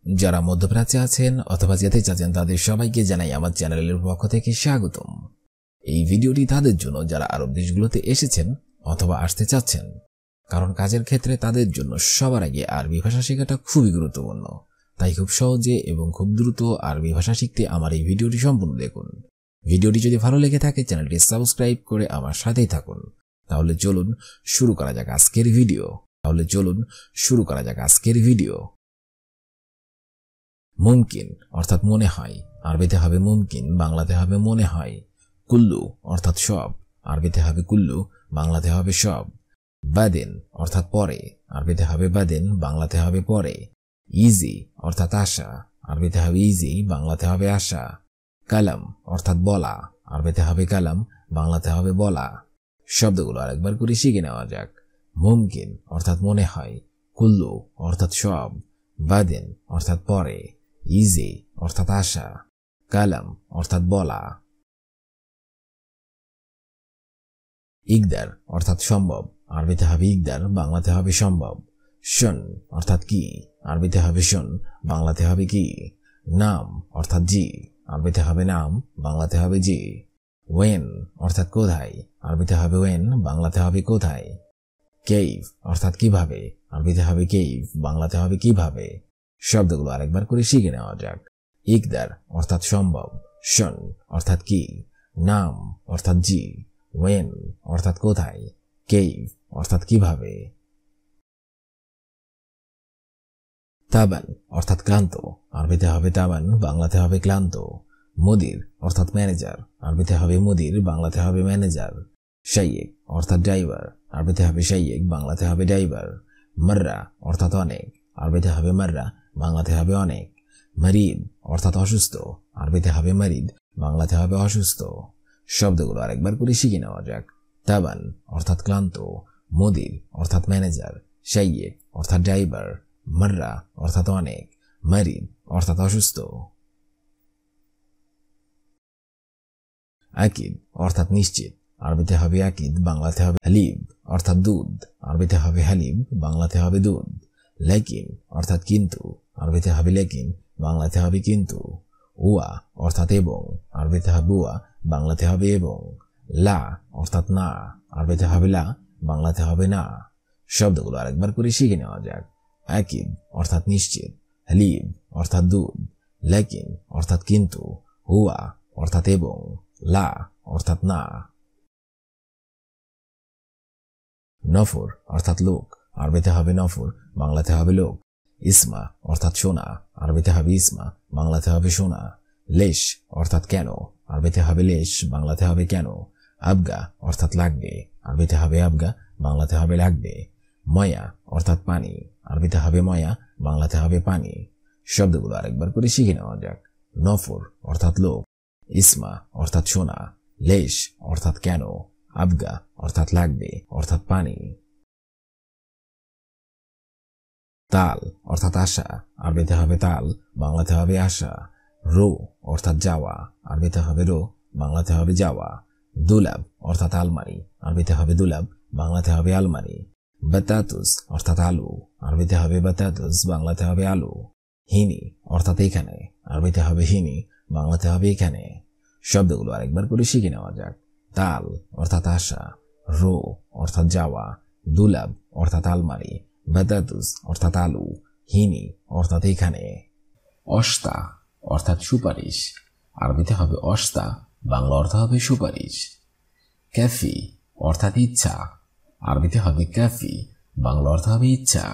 যারা মধ্যপ্রাচ্যে আছেন অথবা যেতে চাচ্ছেন তাদের সবাইকে জানাই আমার চ্যানেলের পক্ষ থেকে স্বাগতম। এই ভিডিওটি তাদের জন্য যারা আরব দেশগুলোতে এসেছেন অথবা আসতে চাচ্ছেন, কারণ কাজের ক্ষেত্রে তাদের জন্য সবার আগে আরবি ভাষা শেখাটা খুবই গুরুত্বপূর্ণ। তাই খুব সহজে এবং খুব দ্রুত আরবি ভাষা শিখতে আমার এই ভিডিওটি সম্পূর্ণ দেখুন। ভিডিওটি যদি ভালো লেগে থাকে চ্যানেলটি সাবস্ক্রাইব করে আমার সাথেই থাকুন। তাহলে চলুন শুরু করা যাক আজকের ভিডিও। মুমকিন অর্থাৎ মনে হয়, আরবিতে হবে মুমকিন, বাংলাতে হবে মনে হয়। কুল্লু অর্থাৎ সব, আরবিতে হবে কুল্লু, বাংলাতে হবে সব। বাদেন অর্থাৎ পরে, আরবিতে হবে বাদেন, বাংলাতে হবে পরে। ইজি অর্থাৎ আশা, আরবিতে হবে ইজি, বাংলাতে হবে আশা। কালাম অর্থাৎ বলা, আরবিতে হবে কালাম, বাংলাতে হবে বলা। শব্দগুলো আরেকবার করে শিখে নেওয়া যাক। মুমকিন অর্থাৎ মনে হয়, কুল্লু অর্থাৎ সব, বাদেন অর্থাৎ পরে, ইজি অর্থাৎ আশা, কালাম অর্থাৎ বলা। ইকদার অর্থাৎ সম্ভব, আরবিতে হবে ইকদার, বাংলাতে হবে সম্ভব। শোন অর্থাৎ কি, আরবিতে হবে শোন, বাংলাতে হবে কি। নাম অর্থাৎ জি, আরবিতে হবে নাম, বাংলাতে হবে জি। ওয়েন অর্থাৎ কোথায়, আরবিতে হবে ওয়েন, বাংলাতে হবে কোথায়। কেইফ অর্থাৎ কিভাবে, আরবিতে হবে কেইফ, বাংলাতে হবে কিভাবে। শব্দগুলো আরেকবার করে শিখে নেওয়া যাক। ইকদার অর্থাৎ সম্ভব, শোন অর্থাৎ কি, নাম অর্থাৎ জি, ওয়েন অর্থাৎ কোথায়, কেইফ অর্থাৎ কিভাবে। তাবান অর্থাৎ ক্লান্ত, আরবিতে হবে তাবান, বাংলাতে হবে ক্লান্ত। মুদির অর্থাৎ ম্যানেজার, আরবিতে হবে মুদির, বাংলাতে হবে ম্যানেজার। শাইয়েক অর্থাৎ ড্রাইভার, আরবিতে হবে শাইয়েক, বাংলাতে হবে ড্রাইভার। মাররা অর্থাৎ অনেক, আরবিতে হবে মাররা, বাংলাতে হবে অনেক। মারিদ অর্থাৎ অসুস্থ, আরবিতে হবে মারিদ, বাংলাতে হবে অসুস্থ। শব্দগুলো আরেকবার করে শিখে নেওয়া যাক। তাবান অর্থাৎ ক্লান্ত, মুদির অর্থাৎ ম্যানেজার, শাইয়েক অর্থাৎ ড্রাইভার, মাররা অর্থাৎ অনেক, মারিদ অর্থাৎ অসুস্থ। আকিদ অর্থাৎ নিশ্চিত, আরবিতে হবে আকিদ, বাংলাতে হবে হালিব অর্থাৎ দুধ, আরবিতে হবে হালিব, বাংলাতে হবে দুধ। লেকিন অর্থাৎ কিন্তু, আরবিতে হবে লেকিন, বাংলাতে হবে কিন্তু। উয়া অর্থাৎ এবং, আরবিতে হবে উয়া, বাংলাতে হবে এবং। লা অর্থাৎ না, আরবিতে হবে লা, বাংলাতে হবে না। শব্দগুলো আরেকবার করে শিখে নেওয়া যাক। আকিদ অর্থাৎ নিশ্চিত, হালিব অর্থাৎ দুধ, লেকিন অর্থাৎ কিন্তু, হুয়া অর্থাৎ এবং, লা অর্থাৎ না। নফর অর্থাৎ লোক, আরবিতে হবে নফর, বাংলাতে হবে লোক। ইসমা অর্থাৎ সোনা, আরবিতে হবে ইসমা, বাংলাতে হবে সোনা। লেশ অর্থাৎ কেন, আরবিতে হবে লেশ, বাংলাতে হবে কেন। আবগা অর্থাৎ লাগবে, আরবিতে হবে আবগা, বাংলাতে হবে লাগবে। ময়া অর্থাৎ পানি, আরবিতে হবে ময়া, বাংলাতে হবে পানি। শব্দগুলো আরেকবার করে শিখে নেওয়া যাক। নফর অর্থাৎ লোক, ইসমা অর্থাৎ সোনা, লেশ অর্থাৎ কেন, আবগা অর্থাৎ লাগবে অর্থাৎ পানি। তাল অর্থাৎ আশা, আরবিতে হবে তাল, বাংলাতে হবে আশা। রো অর্থাৎ যাওয়া, আরবিতে হবে রো, বাংলাতে হবে যাওয়া। দুলাব অর্থাৎ আলমারি, আরবিতে হবে দুলাব, বাংলাতে হবে আলমারি। বাতাতুস অর্থাৎ আলু, আরবিতে হবে বাতাতুস, বাংলাতে হবে আলু। হিনি অর্থাৎ এখানে, আরবিতে হবে হিনি, বাংলাতে হবে এখানে। শব্দগুলো আরেকবার করে শিখে নেওয়া যাক। তাল অর্থাৎ আশা, রো অর্থাৎ যাওয়া, দুলাব অর্থাৎ আলমারি, বাতাতুস অর্থাৎ আলু, হিনি অর্থাৎ এখানে। অস্তা অর্থাৎ সুপারিশ, আরবিতে হবে অস্তা, বাংলা অর্থ হবে সুপারিশ। ক্যাফি অর্থাৎ ইচ্ছা, আরবিতে হবে ক্যাফি, বাংলা অর্থ হবে ইচ্ছা।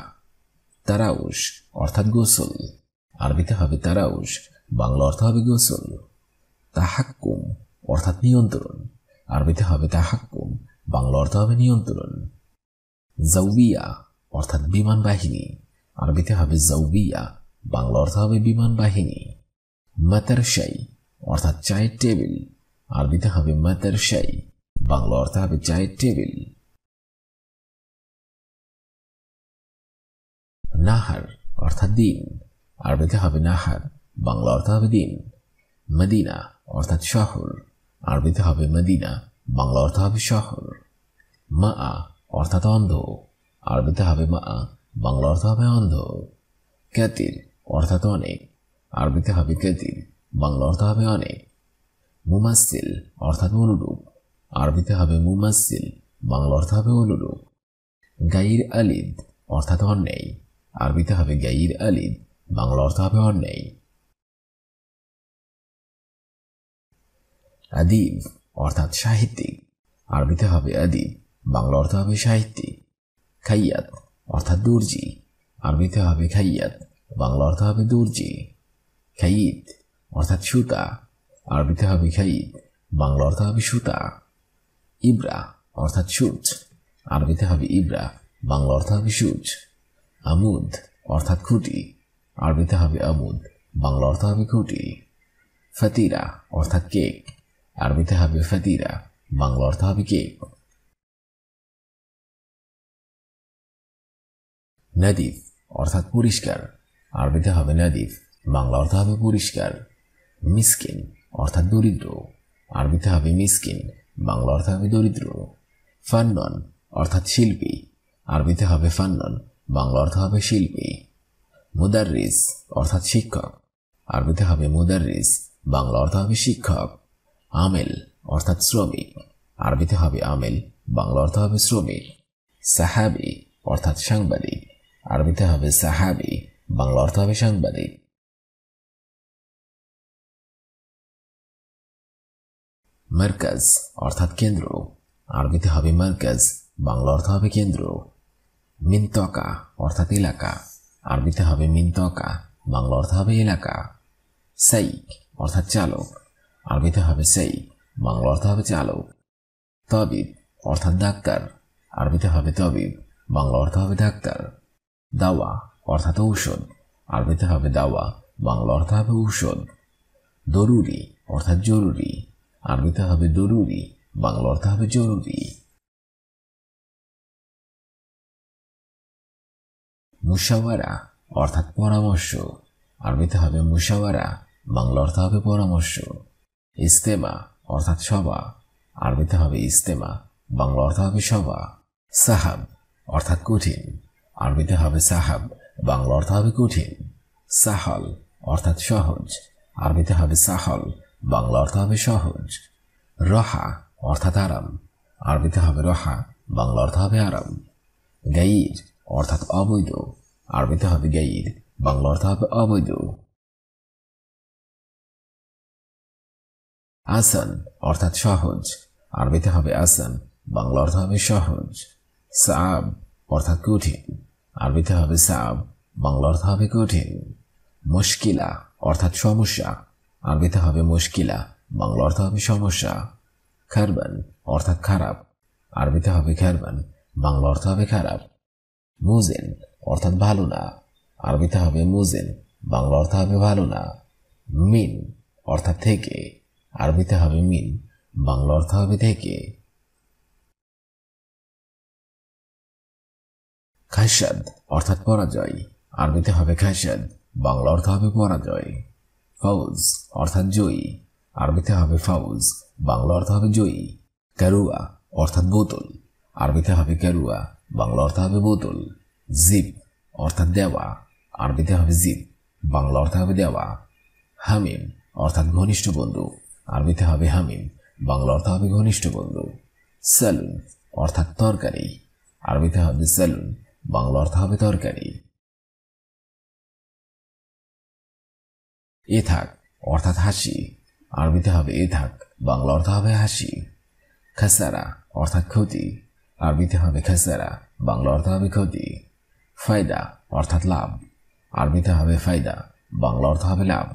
তারাউশ অর্থাৎ গোসল, আরবিতে হবে তারাউশ, বাংলা অর্থ হবে গোসল। তাহাক্কুম অর্থাৎ নিয়ন্ত্রণ, আরবিতে হবে তাহাক্কুম, বাংলা অর্থ হবে নিয়ন্ত্রণ। জাউবিয়া অর্থাৎ বিমান বাহিনী, আরবিতে হবে জাউবিয়া, বাংলা অর্থ হবে বিমান বাহিনী। মাতারশাই অর্থাৎ চায়ের টেবিল, আরবিতে হবে মাতারশাই, বাংলা অর্থ হবে চায়ের টেবিল। নাহার অর্থাৎ দিন, আরবিতে হবে নাহার, বাংলা অর্থ হবে দিন। মদিনা অর্থাৎ শহর, আরবিতে হবে মদিনা, বাংলা অর্থ হবে শহর। মা অর্থাৎ অন্ধ, আরবিতে হবে মা, বাংলা অর্থ হবে অন্ধ। কাতির অর্থাৎ অনেক, আরবিতে হবে কাতির, বাংলা অর্থ হবে অনেক। মুমাসসিল অর্থাৎ অনুরূপ, আরবিতে হবে মুমাসসিল, বাংলা অর্থ হবে অনুরূপ। গাইর আলিদ অর্থাৎ অন্যায়, আরবিতে হবে গাইর আলিদ, বাংলা অর্থ হবে অন্যায়। আদিব অর্থাৎ সাহিত্যিক, আরবিতে হবে আদিব, বাংলা অর্থ হবে সাহিত্যিক। খাইয়াত অর্থাৎ দর্জি, আরবিতে হবে খাইয়াত, বাংলা অর্থ হবে দর্জি। খাইত অর্থাৎ সুতা, আরবিতে হবে খাইত, বাংলা অর্থ হবে সুতা। ইব্রা অর্থাৎ সূচ, আরবিতে হবে ইব্রা, বাংলা অর্থ হবে সূচ। আমুদ অর্থাৎ খুঁটি, আরবিতে হবে আমুদ, বাংলা অর্থ হবে খুঁটি। ফাতিরা অর্থাৎ কেক, আরবিতে হবে ফাতিরা, বাংলা অর্থ হবে কেক। নাদিফ অর্থাৎ পরিষ্কার, আরবিতে হবে নাদিফ, বাংলা অর্থ হবে পরিষ্কার। মিসকিন অর্থাৎ দরিদ্র, আরবিতে হবে মিসকিন, বাংলা অর্থ হবে দরিদ্র। ফান্নন অর্থাৎ শিল্পী, আরবিতে হবে ফান্নন, বাংলা অর্থ হবে শিল্পী। মুদাররিস অর্থাৎ শিক্ষক, আরবিতে হবে মুদাররিস, বাংলা অর্থ হবে শিক্ষক। আমেল অর্থাৎ শ্রমিক, আরবিতে হবে আমেল, বাংলা অর্থ হবে শ্রমিক। সাহাবি অর্থাৎ সাংবাদিক, আরবিতে হবে সাহাবি, বাংলা অর্থ হবে সাংবাদিক। মার্কাজ অর্থাৎ কেন্দ্র, আরবিতে হবে মার্কাজ, বাংলা অর্থ হবে কেন্দ্র। মিনতকা অর্থাৎ এলাকা, আরবিতে হবে মিনতকা, বাংলা অর্থ হবে এলাকা। সাইক অর্থাৎ চালক, আরবিতে হবে সাইক, বাংলা অর্থ হবে চালক। তবিব অর্থাৎ ডাক্তার, আরবিতে হবে তবিব, বাংলা অর্থ হবে ডাক্তার। দাওয়া অর্থাৎ ঔষধ, আরবিতে হবে দাওয়া, বাংলা অর্থ হবে ঔষধ। দরুরি অর্থাৎ জরুরি, আরবিতে হবে দরুরি, বাংলা অর্থ হবে জরুরি। মুশাওয়ারা অর্থাৎ পরামর্শ, আরবিতে হবে মুশাওয়ারা, বাংলা অর্থ হবে পরামর্শ। ইস্তেমা অর্থাৎ সভা, আরবিতে হবে ইস্তেমা, বাংলা অর্থ হবে সভা। সাহাব অর্থাৎ কঠিন, আরবিতে হবে সাহাব, বাংলা অর্থ হবে কঠিন। সাহল অর্থাৎ সহজ, আরবিতে হবে সাহল, বাংলা অর্থ হবে সহজ। রহা অর্থাৎ আরাম, আরবিতে হবে রহা, বাংলা অর্থ হবে আরাম। গাইর অর্থাৎ অবৈধ, আরবিতে হবে গাইর, বাংলা অর্থ হবে অবৈধ। আসান অর্থাৎ সহজ, আরবিতে হবে আসান, বাংলা অর্থ হবে সহজ। সাব অর্থাৎ কঠিন, আরবিতে হবে সাব, বাংলা অর্থ হবে কঠিন। মুশকিলা অর্থাৎ সমস্যা, আরবিতে হবে মুশকিলা, বাংলা অর্থ হবে সমস্যা। খারবান অর্থাৎ খারাপ, আরবিতে হবে খারবান, বাংলা অর্থ হবে খারাপ। মুজেন অর্থাৎ ভালো না, আরবিতে হবে মুজেন, বাংলা অর্থ হবে ভালো না। মিন অর্থাৎ থেকে, আরবিতে হবে মিন, বাংলা অর্থ হবে থেকে। খাসাদ অর্থাৎ পরাজয়, আরবিতে হবে খাসাদ, বাংলা অর্থ হবে পরাজয়। ফৌজ অর্থাৎ জয়ী, আরবিতে হবে ফাউজ, বাংলা অর্থ হবে জয়ী। কারুয়া অর্থাৎ বোতল, আরবিতে হবে কারুয়া, বাংলা অর্থ হবে বোতল। জিপ অর্থাৎ দেওয়া, আরবিতে হবে জিপ, বাংলা অর্থ হবে দেওয়া। হামিম অর্থাৎ ঘনিষ্ঠ বন্ধু, আরবিতে হবে হামিম, বাংলা অর্থ হবে ঘনিষ্ঠ বন্ধু। সেলুন অর্থাৎ তরকারি, আরবিতে হবে সেলুন, বাংলা অর্থ হবে তরকারি। এথাক অর্থাৎ হাসি, আরবিতে হবে এথাক, বাংলা অর্থ হবে হাসি। খাসারা অর্থাৎ ক্ষতি, আরবিতে হবে খাসারা, বাংলা অর্থ হবে ক্ষতি। ফায়দা অর্থাৎ লাভ, আরবিতে হবে ফায়দা, বাংলা অর্থ হবে লাভ।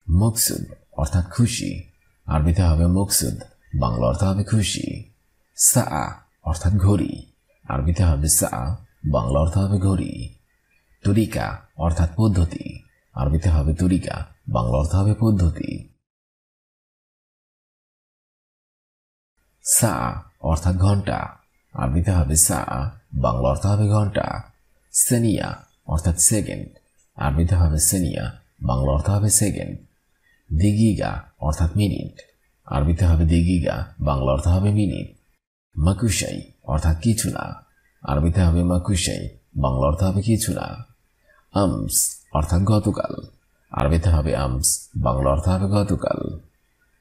মকসুদ অর্থাৎ খুশি, আরবিতে হবে মকসুদ, বাংলা অর্থ হবে খুশি। সা অর্থাৎ ঘড়ি, আরবিতে হবে সা, বাংলা অর্থ হবে ঘড়ি। তরিকা অর্থাৎ পদ্ধতি, আরবিতে হবে তরিকা, বাংলা অর্থ হবে পদ্ধতি। সা অর্থাৎ ঘন্টা, আরবিতে হবে সা, বাংলা অর্থ হবে ঘন্টা। সেনিয়া অর্থাৎ সেকেন্ড, আরবিতে হবে সেনিয়া, বাংলা অর্থ হবে সেকেন্ড। দিগিগা অর্থাৎ মিনিট, আরবিতে হবে দিগিগা, বাংলা অর্থ হবে মিনিট। মাকুশাই অর্থাৎ কিছু না, আরবিতে হবে মাকুশাই, বাংলা অর্থ হবে কিছু না। আমস অর্থাৎ গতকাল, আরবিতে হবে আমস, বাংলা অর্থ হবে গতকাল।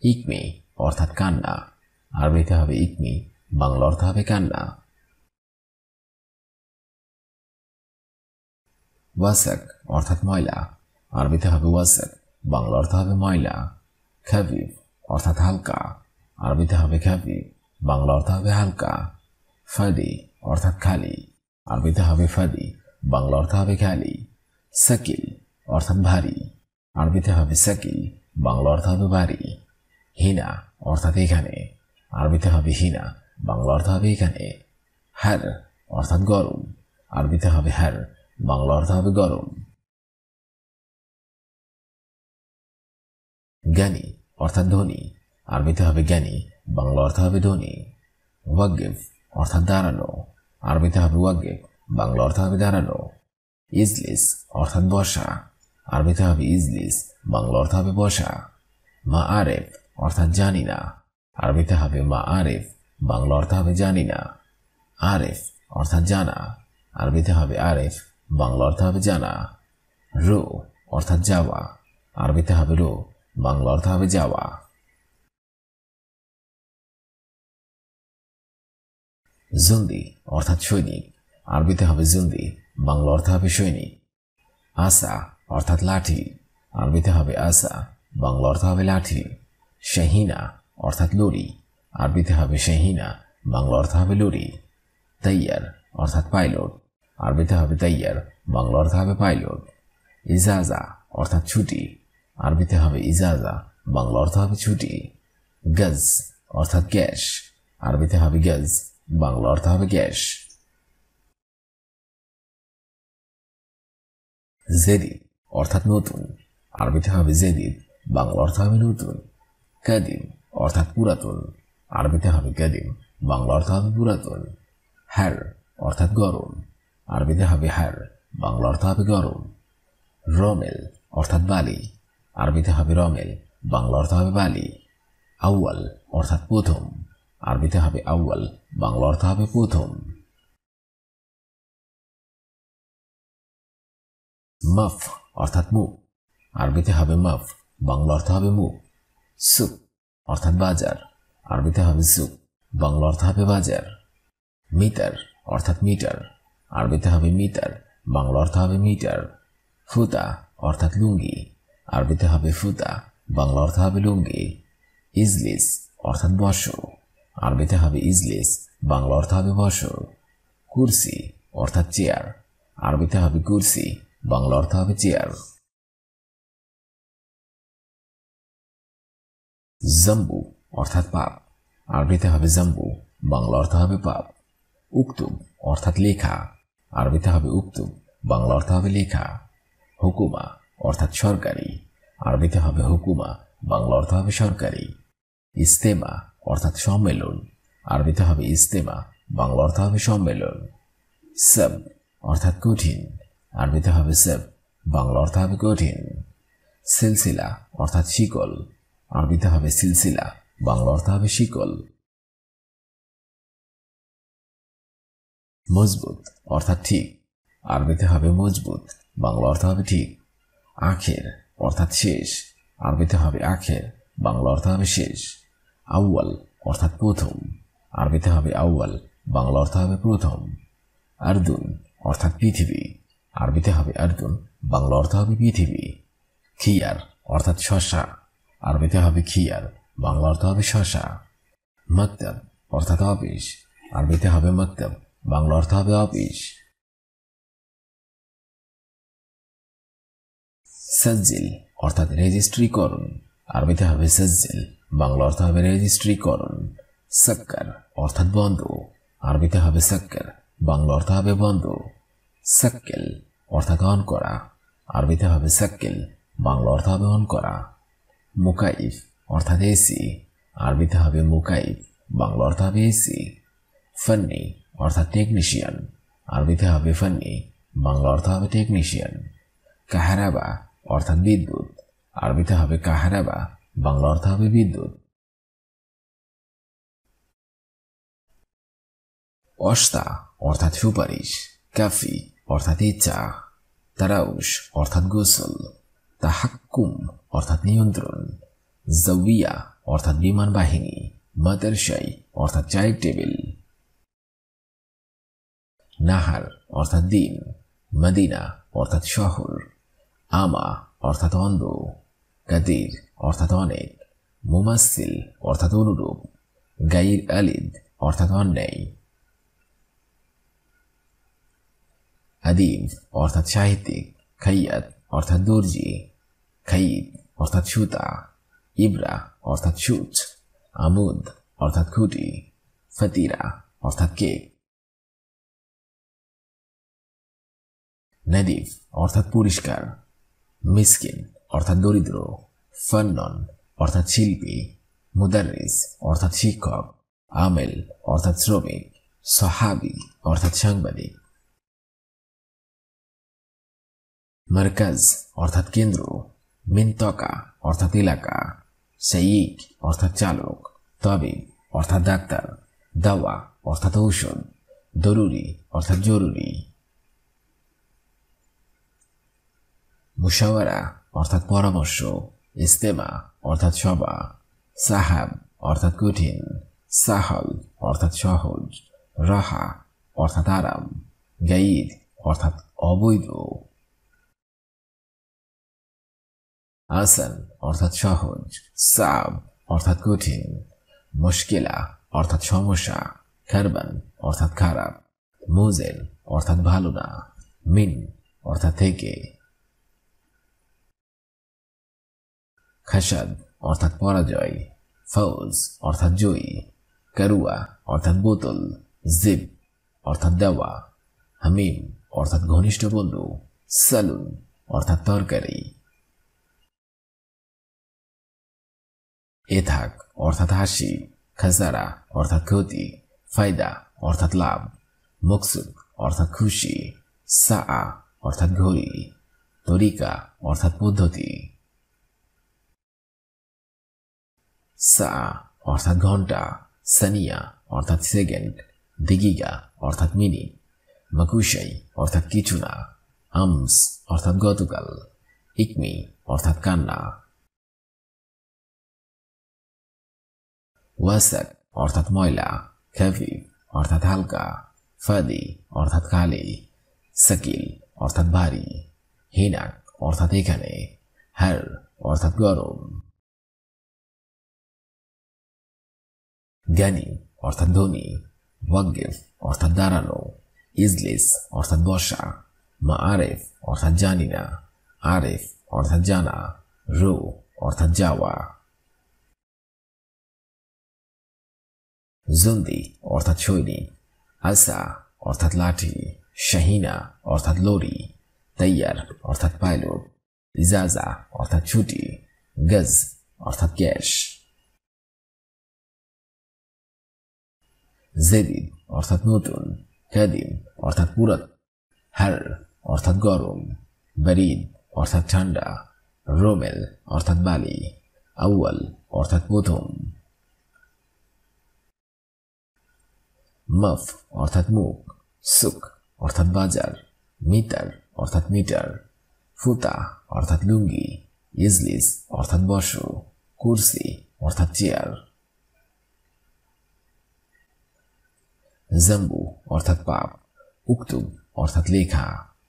ইকমি অর্থাৎ কান্না, আরবিতে হবে ইকমি, বাংলা অর্থ হবে কান্না। ওয়াসাক অর্থাৎ ময়লা, আরবিতে হবে ওয়াসাক, বাংলা অর্থ হবে ময়লা। খাফিফ অর্থাৎ হালকা, আরবিতে হবে খাফিফ, বাংলা অর্থ হবে হালকা। ফাদি অর্থাৎ খালি, আরবিতে হবে ফাদি, বাংলা অর্থ হবে খালি। সাকিল অর্থাৎ ভারী, আরবিতে হবে সাকিল, বাংলা অর্থ হবে ভারী। হিনা অর্থাৎ এখানে, আরবিতে হবে হিনা, বাংলা অর্থ হবে এখানে। হার অর্থাৎ গরম, আরবিতে হবে হার, বাংলা অর্থ হবে গরম। জ্ঞানী অর্থাৎ ধনী, আরবিতে হবে জ্ঞানী, বাংলা অর্থ হবে ধনী। ওয়াকিফ অর্থাৎ দাঁড়ানো, আরবিতে হবে ওয়াকিফ, বাংলা অর্থ হবে দাঁড়ানো। ইজলিস অর্থাৎ বসা, আরবিতে হবে ইজলিস, বাংলা অর্থ হবে বসা। মা আরেফ অর্থাৎ জানি না, আরবিতে হবে মা আরেফ, বাংলা অর্থ হবে জানি না। আরেফ অর্থাৎ জানা, আরবিতে হবে আরেফ, বাংলা অর্থ হবে জানা। রো অর্থাৎ যাওয়া, আরবিতে হবে রো, বাংলা অর্থ হবে যাওয়া। জুন্দি অর্থাৎ সৈনিক, আরবিতে হবে জুন্দি, বাংলা অর্থ হবে সৈনিক। আসা অর্থাৎ লাঠি, আরবিতে হবে আসা, বাংলা অর্থ হবে লাঠি। শাহিনা অর্থাৎ লরি, আরবিতে হবে শাহিনা, বাংলা অর্থ হবে লরি। তৈয়ার অর্থাৎ পাইলট, আরবিতে হবে তৈয়ার, বাংলা অর্থ হবে পাইলট। ইজাজা অর্থাৎ ছুটি, আরবিতে হবে ইজাজা, বাংলা অর্থ হবে ছুটি। গজ অর্থাৎ গ্যাস, আরবিতে হবে গজ, বাংলা অর্থ হবে গ্যাস। জেদিদ অর্থাৎ নতুন, আরবিতে হবে জেদিদ, বাংলা অর্থ হবে নতুন। কাদিম অর্থাৎ পুরাতন, আরবিতে হবে কাদিম, বাংলা অর্থ হবে পুরাতন। হার অর্থাৎ গরম, আরবিতে হবে হার, বাংলা অর্থ হবে গরম। রমেল অর্থাৎ বালি, আরবিতে হবে রমেল, বাংলা অর্থ হবে বালি। আউয়াল অর্থাৎ প্রথম, আরবিতে হবে আউয়াল, বাংলা অর্থ হবে প্রথম। মাফ অর্থাৎ মুখ, আরবিতে হবে মাফ, বাংলা অর্থ হবে মুখ। সুক অর্থাৎ বাজার, আরবিতে হবে সুক, বাংলা অর্থ হবে বাজার। মিটার অর্থাৎ মিটার, আরবিতে হবে মিটার, বাংলা অর্থ হবে মিটার। ফুতা অর্থাৎ লুঙ্গি, আরবিতে হবে ফুতা, বাংলা অর্থ হবে লুঙ্গি। ইজলিস অর্থাৎ বসো, আরবিতে হবে ইজলিস, বাংলা অর্থ হবে বসো। কুরসি অর্থাৎ চেয়ার, আরবিতে হবে কুরসি, বাংলা অর্থ হবে চেয়ার। জম্বু অর্থাৎ পাপ, আরবিতে হবে জম্বু, বাংলা অর্থ হবে পাপ। উক্তুব অর্থাৎ লেখা, আরবিতে হবে উক্তুব, বাংলা অর্থ হবে লেখা। হুকুমা অর্থাৎ সরকারি, আরবিতে হবে হুকুমা, বাংলা অর্থ হবে সরকারি। ইস্তেমা অর্থাৎ সম্মেলন, আরবিতে হবে ইস্তেমা, বাংলা অর্থ হবে সম্মেলন। সব অর্থাৎ কঠিন, আরবিতে হবে সব, বাংলা অর্থ হবে কঠিন। সিলসিলা অর্থাৎ শিকল, আরবিতে হবে সিলসিলা, বাংলা অর্থ হবে শিকল। মজবুত অর্থাৎ ঠিক, আরবিতে হবে মজবুত, বাংলা অর্থ হবে ঠিক। আখের অর্থাৎ শেষ, আরবিতে হবে আখের, বাংলা অর্থ হবে শেষ। আউয়াল অর্থাৎ প্রথম, আরবিতে হবে আউয়াল, বাংলা অর্থ হবে প্রথম। আরদুন অর্থাৎ পৃথিবী, আরবিতে হবে আরদুন, বাংলা অর্থ হবে পৃথিবী। খিয়ার অর্থাৎ শশা, আরবিতে হবে খিয়ার, বাংলা অর্থ হবে শশা। মকতব অর্থাৎ অফিস, আরবিতে হবে মকতব, বাংলা অর্থ হবে অফিস। সজ্জিল অর্থাৎ রেজিস্ট্রিকরণ, আরবিতে হবে সজ্জিল, বাংলা অর্থ হবে রেজিস্ট্রিকরণ। সাক্কার অর্থাৎ বন্ধ, আরবিতে হবে সাক্কার, বাংলা অর্থ হবে বন্ধ। সাক্কেল অর্থাৎ অন করা, আরবিতে হবে সাক্কেল, বাংলা অর্থ হবে অন করা। মুকাইফ অর্থাৎ এসি, আরবিতে হবে মুকাইফ, বাংলা অর্থ হবে এসি। ফান্নি অর্থাৎ টেকনিশিয়ান, আরবিতে হবে ফান্নি, বাংলা অর্থ হবে টেকনিশিয়ান। কাহারাবা অর্থাৎ বিদ্যুৎ, আরবিতে হবে কাহারাবা, বাংলা অর্থ হবে বিদ্যুৎ। অস্তা অর্থাৎ সুপারিশ, কাফি অর্থাৎ ইচ্ছা। তারাউশ অর্থাৎ গোসল, তাহাক্কুম অর্থাৎ নিয়ন্ত্রণ, জাউইয়া অর্থাৎ বিমান বাহিনী, মাদারসাই অর্থাৎ চায়ের টেবিল, নাহার অর্থাৎ দিন, মদিনা অর্থাৎ শহর, আমা অর্থাৎ অন্ধ, কাদির অর্থাৎ অনেক, মুমাসিল অর্থাৎ অনুরূপ, গাইর আলিদ অর্থাৎ অন্যায়, আদিব অর্থাৎ সাহিত্যিক, খাইয়াত অর্থাৎ দর্জি, খাইদ অর্থাৎ সুতা, ইবরা অর্থাৎ সুচ, আমুদ অর্থাৎ খুঁটি, ফতিরা অর্থাৎ কেক, নাদিফ অর্থাৎ পরিষ্কার, মিসকিন অর্থাৎ দরিদ্র, ফান্নন অর্থাৎ শিল্পী, মুদারিস অর্থাৎ শিক্ষক, আমেল অর্থাৎ শ্রমিক, সাহাবি অর্থাৎ সাংবাদিক, মারকাজ অর্থাৎ কেন্দ্র, মিনতকা অর্থাৎ এলাকা, সাইয়িক অর্থাৎ চালক, তাবিব অর্থাৎ ডাক্তার, দাওয়া অর্থাৎ ঔষধ, দরুরি অর্থাৎ জরুরি, মুশাওয়ারা অর্থাৎ পরামর্শ, ইস্তেমা অর্থাৎ সভা, সাহাব অর্থাৎ কঠিন, সাহল অর্থাৎ সহজ, রাহা অর্থাৎ আরাম, গাইর অর্থাৎ অবৈধ, আসান অর্থাৎ সহজ, সাব অর্থাৎ কঠিন, মুশকিলা অর্থাৎ সমস্যা, খারবান অর্থাৎ খারাপ, মুজেল অর্থাৎ ভালো না, মিন অর্থাৎ থেকে, খাসাদ অর্থাৎ পরাজয়, ফৌজ অর্থাৎ জয়ী, কারুয়া অর্থাৎ বোতল, জিব অর্থাৎ দেওয়া, হামিম অর্থাৎ ঘনিষ্ঠ বন্ধু, সালুন অর্থাৎ তরকারি, এথাক অর্থাৎ হাসি, খাসারা অর্থাৎ ক্ষতি, ফায়দা অর্থাৎ লাভ, মকসুদ অর্থাৎ খুশি, সাআ অর্থাৎ ঘড়ি, তরিকা অর্থাৎ পদ্ধতি, সা অর্থাৎ ঘন্টা, সানিয়া অর্থাৎ সেকেন্ড, দিগিগা অর্থাৎ মিনিট, মাকুশাই অর্থাৎ কিছু না, আমস অর্থাৎ গতকাল, ইকমি অর্থাৎ কান্না, ওয়াসাক অর্থাৎ ময়লা, খাফিফ অর্থাৎ হালকা, ফাদি অর্থাৎ খালি, সাকিল অর্থাৎ ভারী, হিনাক অর্থাৎ এখানে, হার অর্থাৎ গরম, জ্ঞানী অর্থাৎ ধনী, ওয়াকিফ অর্থাৎ দাঁড়ানো, ইজলিস অর্থাৎ বসা, মাআরিফ অর্থাৎ জানি না, আরিফ অর্থাৎ জানা, রু অর্থাৎ যাওয়া, জুন্দি অর্থাৎ সৈনিক, আসা অর্থাৎ লাঠি, শাহিনা অর্থাৎ লরি, তৈয়ার অর্থাৎ পাইলট, ইজাজা অর্থাৎ ছুটি, গজ অর্থাৎ ক্যাশ, জেদিদ অর্থাৎ নতুন, কাদিম অর্থাৎ পুরাতন, হার অর্থাৎ গরম, বারিদ অর্থাৎ ঠান্ডা, রোমেল অর্থাৎ বালি, আউয়াল অর্থাৎ প্রথম, মফ অর্থাৎ মুখ, সুক অর্থাৎ বাজার, মিটার অর্থাৎ মিটার, ফুতা অর্থাৎ লুঙ্গি, ইজলিস অর্থাৎ বস, কুরসি অর্থাৎ চেয়ার, জাম্বু অর্থাৎ পাপ, উক্তুব অর্থাৎ লেখা,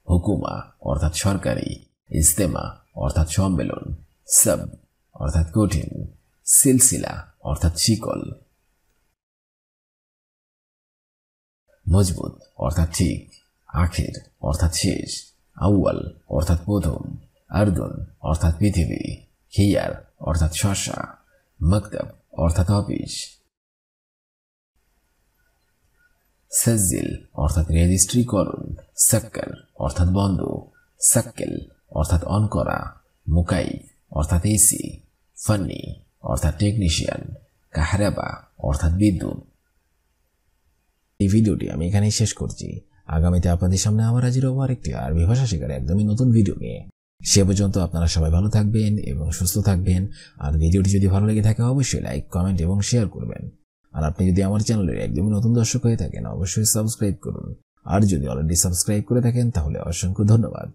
হুকুমা অর্থাৎ সরকারি, ইজতেমা অর্থাৎ সম্মেলন, সব অর্থাৎ কঠিন, সিলসিলা অর্থাৎ শিকল, মজবুত অর্থাৎ ঠিক, আখির অর্থাৎ শেষ, আউয়াল অর্থাৎ প্রথম, আরদুন অর্থাৎ পৃথিবী, খিয়ার অর্থাৎ শশা, মকতব অর্থাৎ অফিস, সাজিল অর্থাৎ রেজিস্ট্রি করুন, সাক্কার অর্থাৎ বন্ধ, সাক্কেল অর্থাৎ অন করা, মুকাইফ অর্থাৎ এসি, ফান্নি অর্থাৎ টেকনিশিয়ান, কাহরাবা অর্থাৎ বিদ্যুৎ। এই ভিডিওটি আমি এখানেই শেষ করছি। আগামীতে আপনাদের সামনে আবার হাজির হবো আরেকটি আরবি ভাষা শেখার একদমই নতুন ভিডিও নিয়ে। সে পর্যন্ত আপনারা সবাই ভালো থাকবেন এবং সুস্থ থাকবেন। আর ভিডিওটি যদি ভালো লেগে থাকে অবশ্যই লাইক, কমেন্ট এবং শেয়ার করবেন। আর আপনি যদি আমার চ্যানেলের একদমই নতুন দর্শক হয়ে থাকেন অবশ্যই সাবস্ক্রাইব করুন। আর যদি অলরেডি সাবস্ক্রাইব করে থাকেন তাহলে অসংখ্য ধন্যবাদ।